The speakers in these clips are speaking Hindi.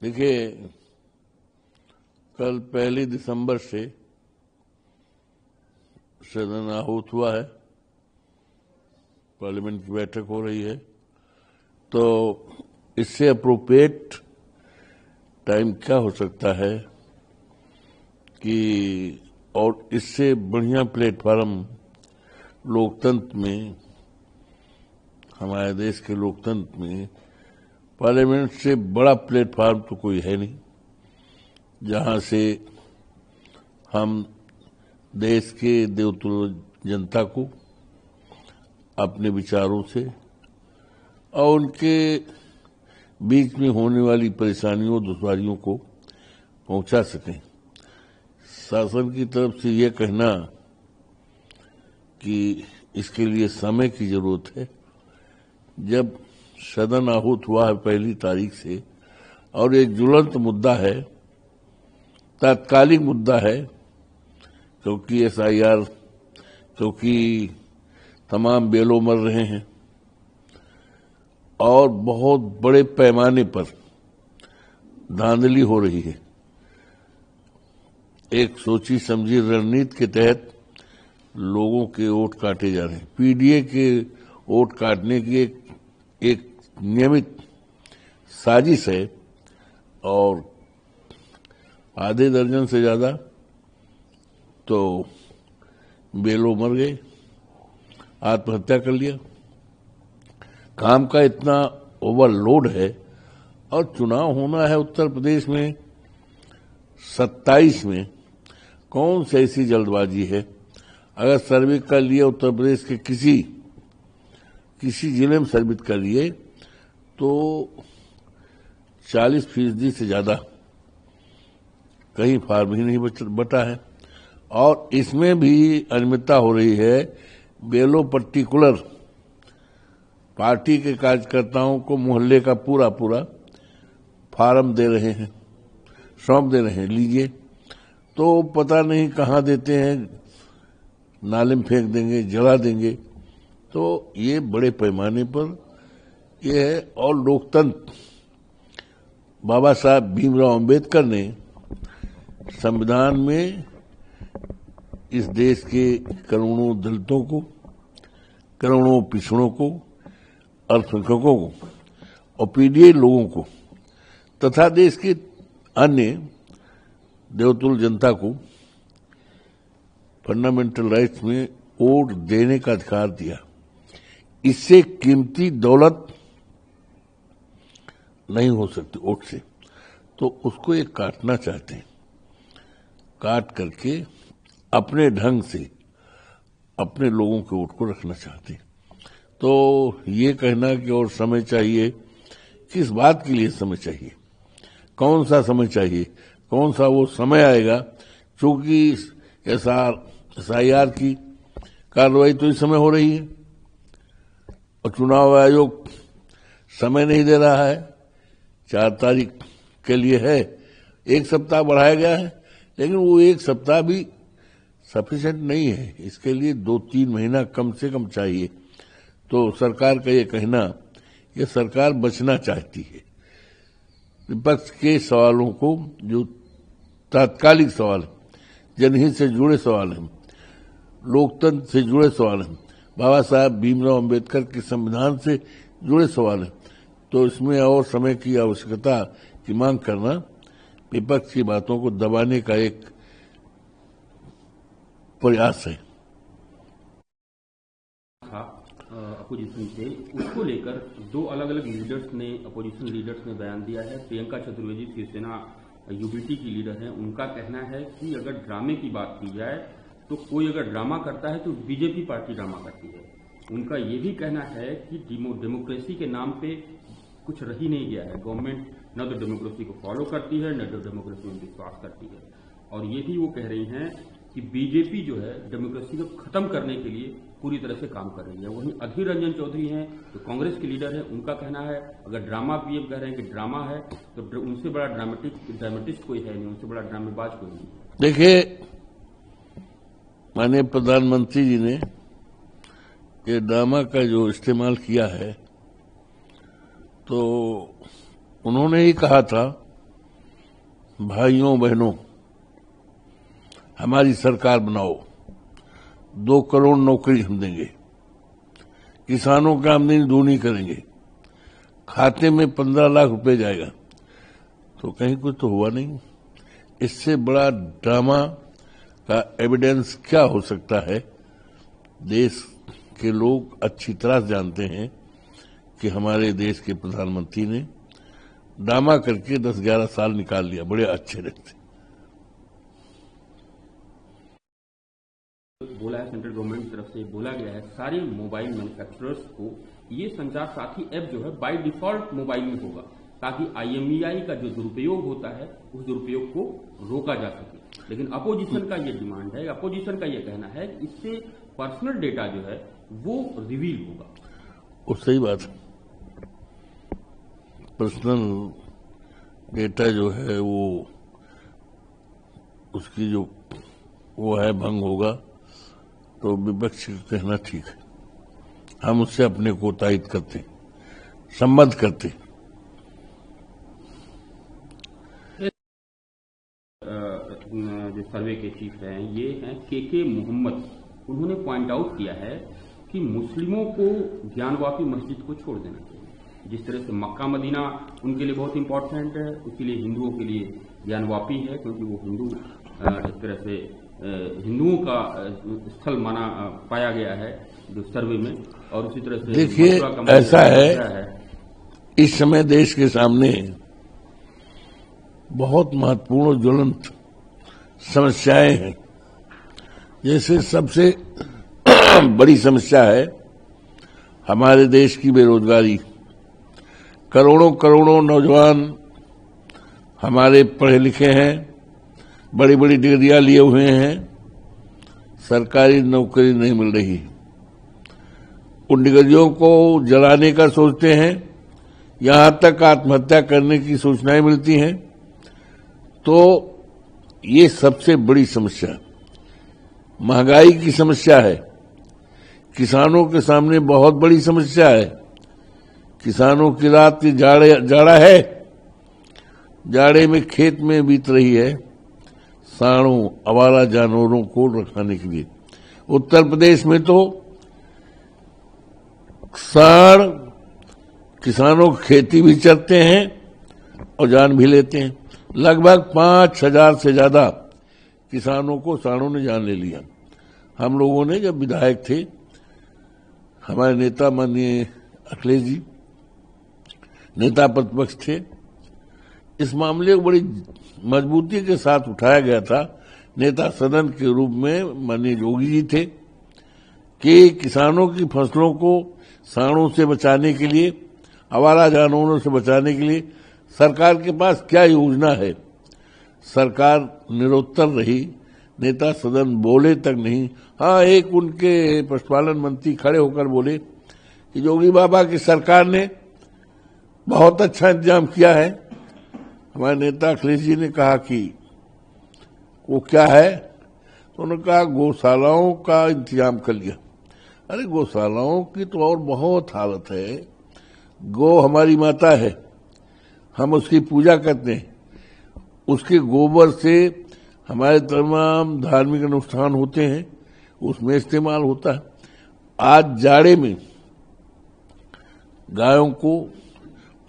देखिए, कल 1 दिसंबर से सदन आहूत हुआ है, पार्लियामेंट की बैठक हो रही है, तो इससे अप्रोप्रिएट टाइम क्या हो सकता है कि और इससे बढ़िया प्लेटफॉर्म लोकतंत्र में, हमारे देश के लोकतंत्र में पार्लियामेंट से बड़ा प्लेटफॉर्म तो कोई है नहीं, जहां से हम देश के देवतुल्य जनता को अपने विचारों से और उनके बीच में होने वाली परेशानियों दुश्वारियों को पहुंचा सकें। शासन की तरफ से यह कहना कि इसके लिए समय की जरूरत है, जब सदन आहूत हुआ है 1 तारीख से और एक ज्वलंत मुद्दा है, तात्कालिक मुद्दा है, क्योंकि SIR, क्योंकि तमाम बेलों मर रहे हैं और बहुत बड़े पैमाने पर धांधली हो रही है। एक सोची समझी रणनीति के तहत लोगों के वोट काटे जा रहे हैं। PDA के वोट काटने की एक नियमित साजिश है और आधे दर्जन से ज्यादा तो बेलों मर गए, आत्महत्या कर लिया। काम का इतना ओवरलोड है और चुनाव होना है उत्तर प्रदेश में 27 में। कौन सी ऐसी जल्दबाजी है? अगर सर्वे कर लिए उत्तर प्रदेश के किसी जिले में सर्वे कर लिए तो 40% से ज्यादा कहीं फार्म ही नहीं बटा है और इसमें भी अनियमितता हो रही है। बेलो पर्टिकुलर पार्टी के कार्यकर्ताओं को मोहल्ले का पूरा फार्म दे रहे हैं, सौंप दे रहे हैं, लीजिए। तो पता नहीं कहां देते हैं, नाले में फेंक देंगे, जला देंगे। तो ये बड़े पैमाने पर ये है। और लोकतंत्र, बाबा साहब भीमराव अंबेडकर ने संविधान में इस देश के करोड़ों दलितों को, करोड़ों पिछड़ों को, अल्पसंख्यकों को और PDA लोगों को तथा देश के अन्य देवतुल्य जनता को फंडामेंटल राइट्स में वोट देने का अधिकार दिया। इससे कीमती दौलत नहीं हो सकती वोट से, तो उसको एक काटना चाहते हैं। काट करके अपने ढंग से अपने लोगों के वोट को रखना चाहते हैं। तो ये कहना कि और समय चाहिए, किस बात के लिए समय चाहिए? कौन सा समय चाहिए? कौन सा वो समय आएगा? चूंकि SIR की कार्रवाई तो इस समय हो रही है और चुनाव आयोग समय नहीं दे रहा है। 4 तारीख के लिए है, 1 सप्ताह बढ़ाया गया है, लेकिन वो 1 सप्ताह भी सफिशिएंट नहीं है। इसके लिए 2-3 महीना कम से कम चाहिए। तो सरकार का ये कहना, ये सरकार बचना चाहती है विपक्ष के सवालों को, जो तात्कालिक सवाल, जनहित से जुड़े सवाल हैं, लोकतंत्र से जुड़े सवाल हैं, बाबा साहब भीमराव अंबेडकर के संविधान से जुड़े सवाल हैं। तो इसमें और समय की आवश्यकता की मांग करना विपक्ष की बातों को दबाने का एक प्रयास है। अपोजिशन से उसको लेकर 2 अलग अलग लीडर्स ने, अपोजिशन लीडर्स ने बयान दिया है। प्रियंका चतुर्वेदी शिवसेना UBT की लीडर है, उनका कहना है कि अगर ड्रामे की बात की जाए तो कोई अगर ड्रामा करता है तो BJP पार्टी ड्रामा करती है। उनका ये भी कहना है कि डेमोक्रेसी के नाम पे कुछ रही नहीं गया है। गवर्नमेंट न तो डेमोक्रेसी को फॉलो करती है, न तो डेमोक्रेसी में विश्वास करती है। और ये भी वो कह रही हैं कि BJP जो है डेमोक्रेसी को खत्म करने के लिए पूरी तरह से काम कर रही है। वहीं अधीर रंजन चौधरी हैं, जो कांग्रेस के लीडर है, उनका कहना है अगर ड्रामा PM कह रहे हैं कि ड्रामा है तो उनसे बड़ा ड्रामेटिस्ट कोई है नहीं, उनसे बड़ा ड्रामेबाज कोई नहीं। देखिए, माननीय प्रधानमंत्री जी ने ये ड्रामा का जो इस्तेमाल किया है, तो उन्होंने ही कहा था भाइयों बहनों, हमारी सरकार बनाओ, 2 करोड़ नौकरी हम देंगे, किसानों की आमदनी दूनी करेंगे, खाते में 15 लाख रुपए जाएगा। तो कहीं कुछ तो हुआ नहीं। इससे बड़ा ड्रामा का एविडेंस क्या हो सकता है? देश के लोग अच्छी तरह जानते हैं कि हमारे देश के प्रधानमंत्री ने ड्रामा करके 10-11 साल निकाल लिया बड़े अच्छे रहते। बोला है सेंट्रल गवर्नमेंट की तरफ से, बोला गया है सारे मोबाइल मैन्युफैक्चरर्स को ये संचार साथी ऐप जो है बाय डिफॉल्ट मोबाइल में होगा, ताकि IMEI का जो दुरुपयोग होता है उस दुरुपयोग को रोका जा सके। लेकिन अपोजिशन का ये डिमांड है, अपोजिशन का ये कहना है कि इससे पर्सनल डेटा जो है वो रिवील होगा। वो सही बात है, पर्सनल डेटा जो है वो उसकी जो वो है भंग होगा। तो विपक्ष का कहना ठीक है, हम उससे अपने को तायद करते, संबद्ध करते। जो सर्वे के चीफ हैं ये हैं के मोहम्मद। उन्होंने पॉइंट आउट किया है कि मुस्लिमों को ज्ञानवापी मस्जिद को छोड़ देना चाहिए। जिस तरह से मक्का मदीना उनके लिए बहुत इंपॉर्टेंट है, उसी लिए हिंदुओं के लिए ज्ञानवापी है, क्योंकि वो हिंदू इस तरह से हिंदुओं का स्थल माना पाया गया है जो सर्वे में। और उसी तरह से देखिए ऐसा है, इस समय देश के सामने बहुत महत्वपूर्ण ज्वलंत समस्याएं हैं। जैसे सबसे बड़ी समस्या है हमारे देश की बेरोजगारी। करोड़ों नौजवान हमारे पढ़े लिखे हैं, बड़ी बड़ी डिग्रियां लिए हुए हैं, सरकारी नौकरी नहीं मिल रही। उन डिग्रियों को जलाने का सोचते हैं, यहां तक आत्महत्या करने की सूचनाएं मिलती हैं। तो ये सबसे बड़ी समस्या, महंगाई की समस्या है। किसानों के सामने बहुत बड़ी समस्या है। किसानों की रात की जाड़ा है, जाड़े में खेत में बीत रही है सांडों आवारा जानवरों को रखाने के लिए। उत्तर प्रदेश में तो सांड किसानों की खेती भी करते हैं और जान भी लेते हैं। लगभग 5,000 से ज्यादा किसानों को सांडों ने जान ले लिया। हम लोगों ने जब विधायक थे, हमारे नेता माननीय अखिलेश जी नेता प्रतिपक्ष थे, इस मामले को बड़ी मजबूती के साथ उठाया गया था। नेता सदन के रूप में माननीय योगी जी थे कि किसानों की फसलों को सांडों से बचाने के लिए, आवारा जानवरों से बचाने के लिए सरकार के पास क्या योजना है। सरकार निरुत्तर रही, नेता सदन बोले तक नहीं। हाँ, एक उनके पशुपालन मंत्री खड़े होकर बोले कि योगी बाबा की सरकार ने बहुत अच्छा इंतजाम किया है। हमारे नेता अखिलेश जी ने कहा कि वो क्या है, तो उन्होंने कहा गौशालाओं का इंतजाम कर लिया। अरे गौशालाओं की तो और बहुत हालत है। गौ हमारी माता है, हम उसकी पूजा करते हैं, उसके गोबर से हमारे तमाम धार्मिक अनुष्ठान होते हैं, उसमें इस्तेमाल होता है। आज जाड़े में गायों को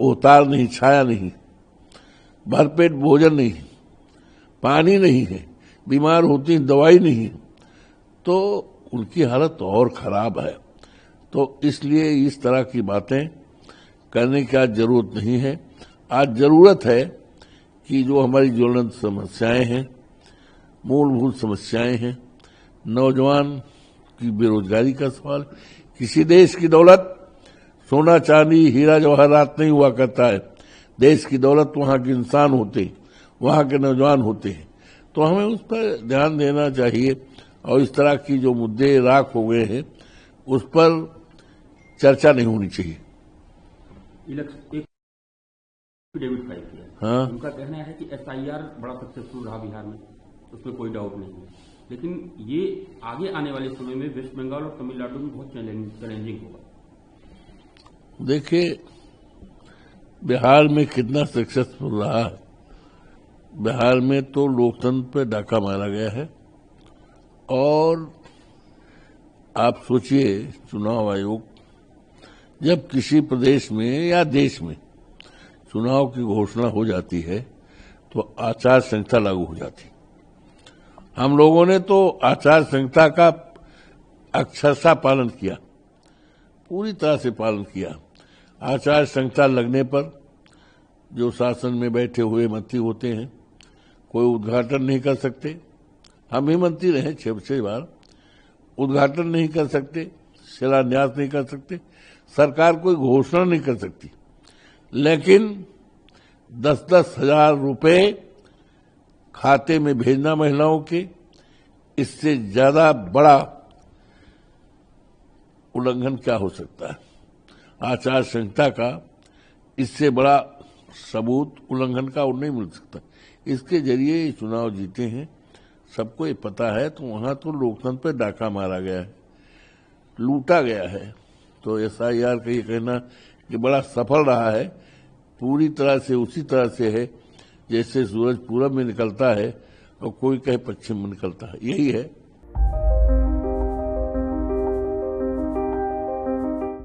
उतार नहीं, छाया नहीं, भरपेट भोजन नहीं, पानी नहीं है, बीमार होती दवाई नहीं, तो उनकी हालत और खराब है। तो इसलिए इस तरह की बातें करने की आज जरूरत नहीं है। आज जरूरत है कि जो हमारी ज्वलंत समस्याएं हैं, मूलभूत समस्याएं हैं, नौजवान की बेरोजगारी का सवाल। किसी देश की दौलत सोना चांदी हीरा जवाहरात नहीं हुआ करता है। देश की दौलत वहां के इंसान होते, वहां के नौजवान होते हैं। तो हमें उस पर ध्यान देना चाहिए और इस तरह की जो मुद्दे राख हो गए हैं उस पर चर्चा नहीं होनी चाहिए। डेविड फाइल किया, हाँ, उनका कहना है कि SIR बड़ा सक्सेसफुल रहा बिहार में, उसमें कोई डाउट नहीं है। लेकिन ये आगे आने वाले समय में वेस्ट बंगाल और तमिलनाडु में बहुत चैलेंजिंग होगा। देखिए बिहार में कितना सक्सेसफुल रहा बिहार में तो लोकतंत्र पे डाका मारा गया है। और आप सोचिए, चुनाव आयोग जब किसी प्रदेश में या देश में चुनाव की घोषणा हो जाती है तो आचार संहिता लागू हो जाती। हम लोगों ने तो आचार संहिता का अक्षरशः पालन किया, पूरी तरह से पालन किया। आचार संहिता लगने पर जो शासन में बैठे हुए मंत्री होते हैं, कोई उद्घाटन नहीं कर सकते। हम ही मंत्री रहे 6 बार, उद्घाटन नहीं कर सकते, शिलान्यास नहीं कर सकते, सरकार कोई घोषणा नहीं कर सकती। लेकिन 10-10 हजार रुपए खाते में भेजना महिलाओं के, इससे ज्यादा बड़ा उल्लंघन क्या हो सकता है? आचार संहिता का इससे बड़ा सबूत उल्लंघन का और नहीं मिल सकता। इसके जरिए ये चुनाव जीते हैं, सबको ये पता है। तो वहां तो लोकतंत्र पे डाका मारा गया है, लूटा गया है। तो SIR का ये कहना कि बड़ा सफल रहा है, पूरी तरह से उसी तरह से है जैसे सूरज पूरब में निकलता है और कोई कहे पश्चिम में निकलता है, यही है।